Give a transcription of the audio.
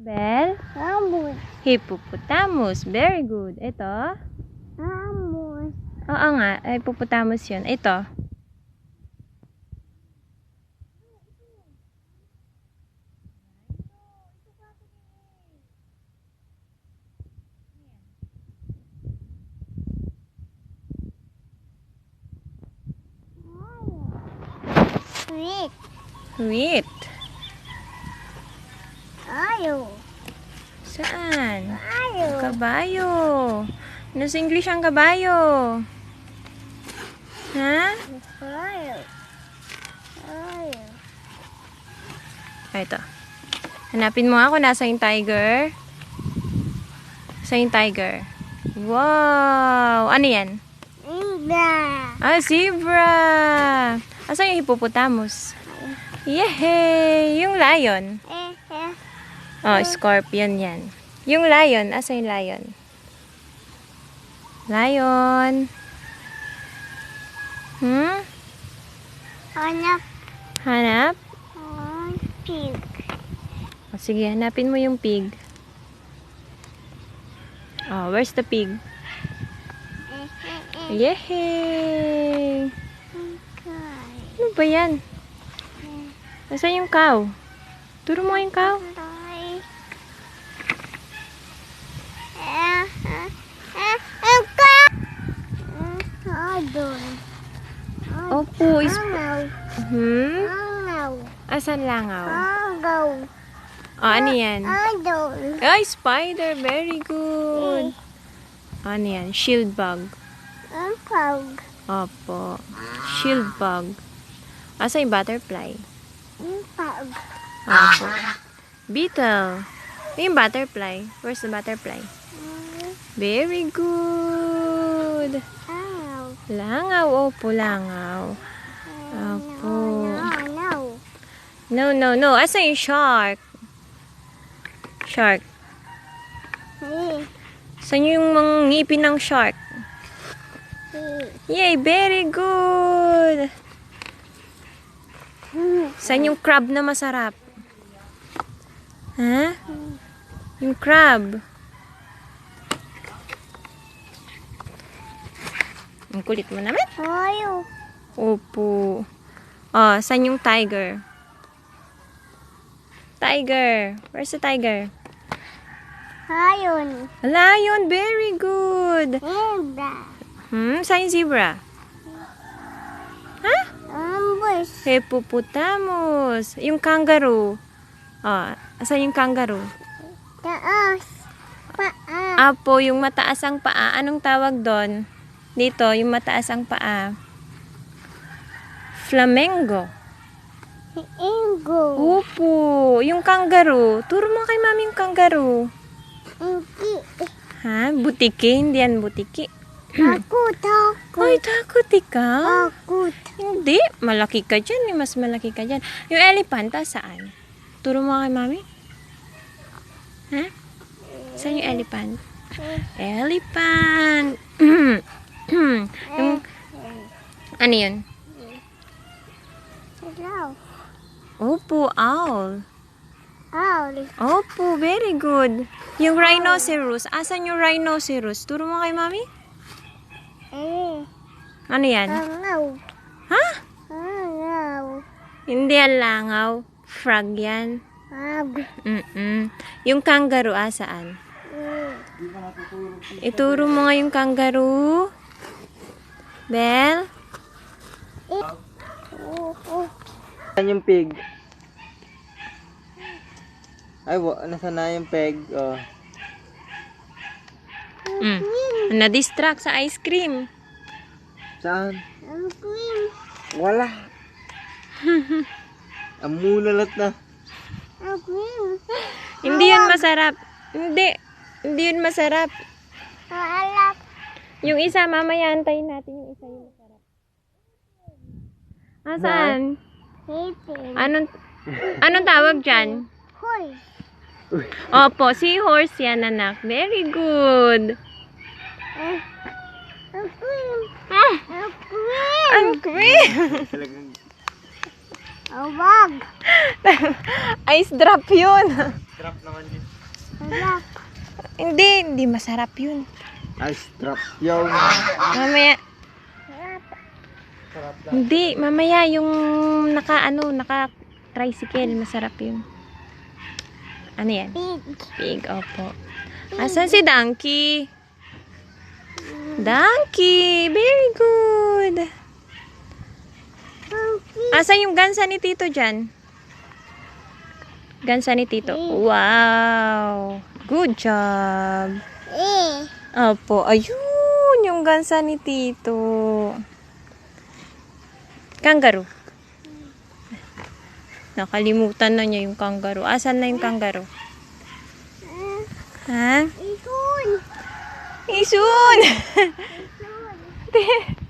Bell? Amos. Hippopotamus. Very good. Ito? Amos. Oo nga. Hippopotamus yun. Ito? Sweet. Wheat. Ayo. Saan? Ayo. Kabayo. Ano sa English ang kabayo? Ha? Ayo. Ayo. Ito. Hanapin mo ako. Nasa yung tiger? Nasa yung tiger? Wow! Ano yan? Ida. Zebra! Asan yung hippopotamus? Yehey! Yung lion. Scorpion yan. Yung lion. Asan yung lion? Lion. Hanap. Hanap? Pig. Sige, hanapin mo yung pig. Where's the pig? Yehey! Ano ba yan? Nasaan yung cow? Turo mo yung cow. Opo. Asan langaw? Ano yan? Ay, spider. Very good. Ano yan? Shield bug. Opo. Shield bug. Asa yung butterfly? Opo. Beetle. Yung butterfly. Where's the butterfly? Very good. Langaw. Opo, langaw. Opo. No. Asa yung shark? Shark. Saan yung mga ngipin ng shark? Yay, very good. Saan yung crab na masarap? Ha? Yung crab. Ang kulit mo naman. Opo. Saan yung tiger? Tiger. Where's the tiger? Lion. Very good. Saan yung zebra? Ha? Hippopotamus. Yung kangaroo. Saan yung kangaroo? Taas. Paa. Apo, yung mataas ang paa. Anong tawag doon? Dito, yung mataas ang paa. Flamingo. Opo. Yung kangaroo. Turo mo kay mami yung kangaroo. Ha? Butiki? Hindi yan butiki. Takot. Ay, takot ikaw? Takot. Hindi. Malaki ka dyan. Mas malaki ka dyan. Yung elephant, saan? Turo mo kay mami. Ha? Saan yung elephant? Elephant. Yung, ano yun? Opo, owl. Opo, very good. Yung rhinoceros. Asan yung rhinoceros? Turo mo kay mami. Ano yan? Ha? Hindi yan langaw. Frog yan. Yung kangaroo, saan? Ituro mo nga yung kangaroo. Bell? Saan yung pig? Ay, nasa na yung pig? Na-distract sa ice cream. Saan? Wala. Amulalat na. Hindi yun masarap. Hindi yun masarap. Yung isa, mamaya antayin natin yung isa yung masarap. Saan? Anong tawag dyan? Opo, seahorse yan, anak. Very good. Ang cream. Awag. Ice drop yun. strap naman yun. Sarap. Hindi masarap yun. Ay, strap yun. Mamaya, Sarap. Sarap lang. hindi, mamaya yung naka tricycle, masarap yun. Ano yan? Pig. Pig, opo. Asan si Donkey? Donkey, very good. Monkey. Asan yung gansa ni Tito dyan? Gansa ni Tito. Wow! Good job. Opo, ayun yung gansa ni Tito. Kangaroo. Nakalimutan na niya yung kangaroo. Asan na yung kangaroo? Ha? Ikon. Isun! Ikon.